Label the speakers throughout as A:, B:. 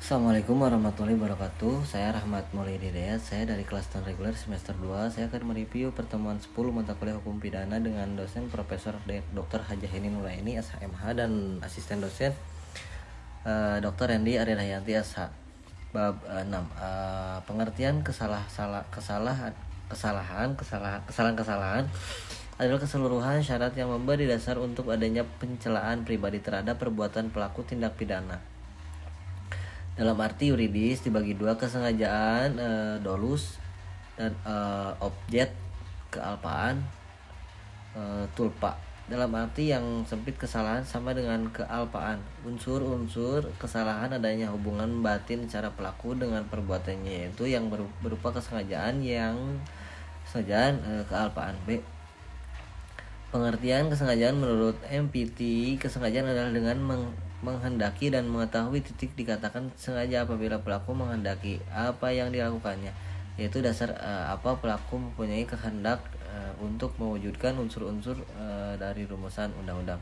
A: Assalamualaikum warahmatullahi wabarakatuh. Saya Rahmat Maulidi Hidayat. Saya dari kelas non-reguler semester 2. Saya akan mereview pertemuan 10 mata kuliah hukum pidana dengan dosen Profesor Dr. Hajahini Nuraini SHMH dan asisten dosen Dr. Randy Aryadayanti SH. Bab 6. Pengertian kesalahan adalah keseluruhan syarat yang memberi dasar untuk adanya pencelaan pribadi terhadap perbuatan pelaku tindak pidana. Dalam arti yuridis dibagi dua, kesengajaan dolus dan objek kealpaan tulpa. Dalam arti yang sempit, kesalahan sama dengan kealpaan. Unsur-unsur kesalahan adanya hubungan batin secara pelaku dengan perbuatannya, yaitu yang berupa kesengajaan kealpaan. B. Pengertian kesengajaan menurut MPT, kesengajaan adalah dengan menghendaki dan mengetahui dikatakan sengaja apabila pelaku menghendaki apa yang dilakukannya, yaitu dasar apa pelaku mempunyai kehendak untuk mewujudkan unsur-unsur dari rumusan undang-undang.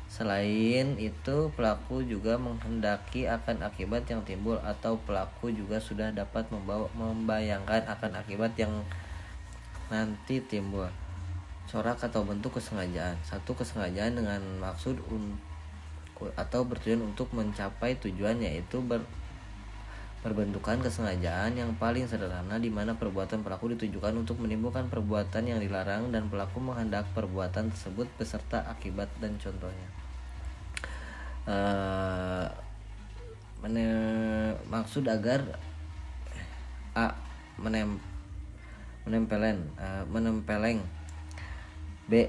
A: Selain itu, pelaku juga menghendaki akan akibat yang timbul, atau pelaku juga sudah dapat membayangkan akan akibat yang nanti timbul. Corak atau bentuk kesengajaan. Satu, kesengajaan dengan maksud atau bertujuan untuk mencapai tujuan, yaitu berbentukan kesengajaan yang paling sederhana, di mana perbuatan pelaku ditujukan untuk menimbulkan perbuatan yang dilarang dan pelaku menghendak perbuatan tersebut beserta akibat dan contohnya. Maksud agar A. Menempeleng. B.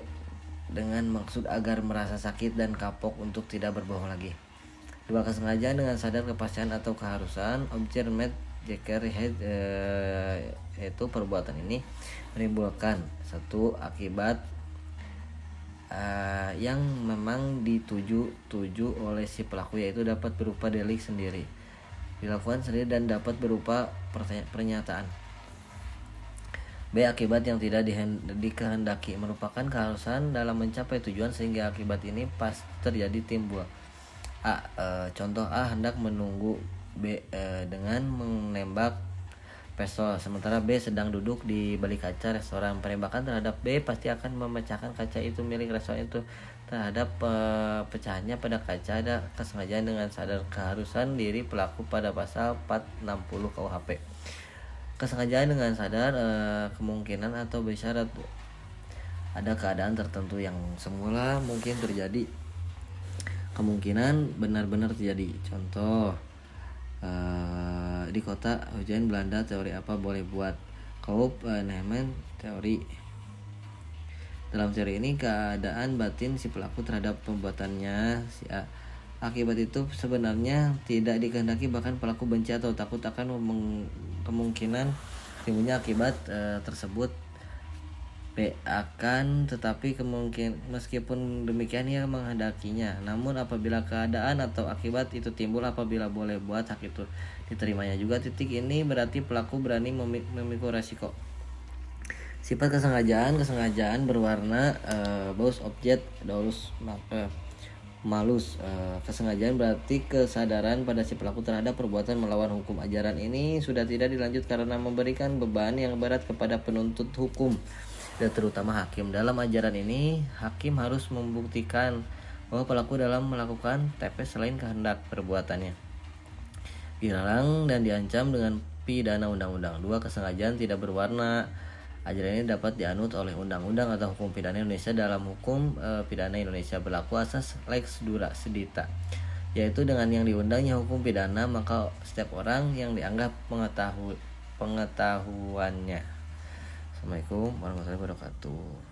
A: Dengan maksud agar merasa sakit dan kapok untuk tidak berbohong lagi. 2. Kesengajaan dengan sadar kepastian atau keharusan. Objek met jeker yaitu perbuatan ini menimbulkan satu akibat yang memang dituju oleh si pelaku, yaitu dapat berupa delik sendiri, dilakukan sendiri, dan dapat berupa pernyataan. B. Akibat yang tidak dikehendaki, merupakan keharusan dalam mencapai tujuan sehingga akibat ini pas terjadi timbul. A. Contoh A. Hendak menunggu B dengan menembak pistol, sementara B sedang duduk di balik kaca restoran. Penembakan terhadap B pasti akan memecahkan kaca itu milik restoran itu. Terhadap pecahannya pada kaca ada kesengajaan dengan sadar keharusan diri pelaku pada pasal 460 KUHP. Kesengajaan dengan sadar kemungkinan atau bersyarat ada keadaan tertentu yang semula mungkin terjadi, kemungkinan benar-benar terjadi. Contoh, di kota hujan Belanda, teori apa boleh buat? Kaup Neyman teori. Dalam teori ini, keadaan batin si pelaku terhadap perbuatannya si A. Akibat itu sebenarnya tidak dikehendaki, bahkan pelaku benci atau takut akan kemungkinan timbulnya akibat tersebut. B. Akan tetapi meskipun demikian ia menghendakinya. Namun apabila keadaan atau akibat itu timbul apabila boleh buat, hak itu diterimanya juga. Titik ini berarti pelaku berani memikul resiko. Sifat kesengajaan berwarna baus objek dolus malus. Kesengajaan berarti kesadaran pada si pelaku terhadap perbuatan melawan hukum. Ajaran ini sudah tidak dilanjut karena memberikan beban yang berat kepada penuntut hukum dan terutama hakim. Dalam ajaran ini, hakim harus membuktikan bahwa pelaku dalam melakukan TP selain kehendak perbuatannya dilarang dan diancam dengan pidana undang-undang. 2. Kesengajaan tidak berwarna. Ajaran ini dapat dianut oleh undang-undang atau hukum pidana Indonesia. Dalam hukum pidana Indonesia berlaku asas lex dura sedita, yaitu dengan yang diundangnya hukum pidana maka setiap orang yang dianggap pengetahuannya. Assalamualaikum warahmatullahi wabarakatuh.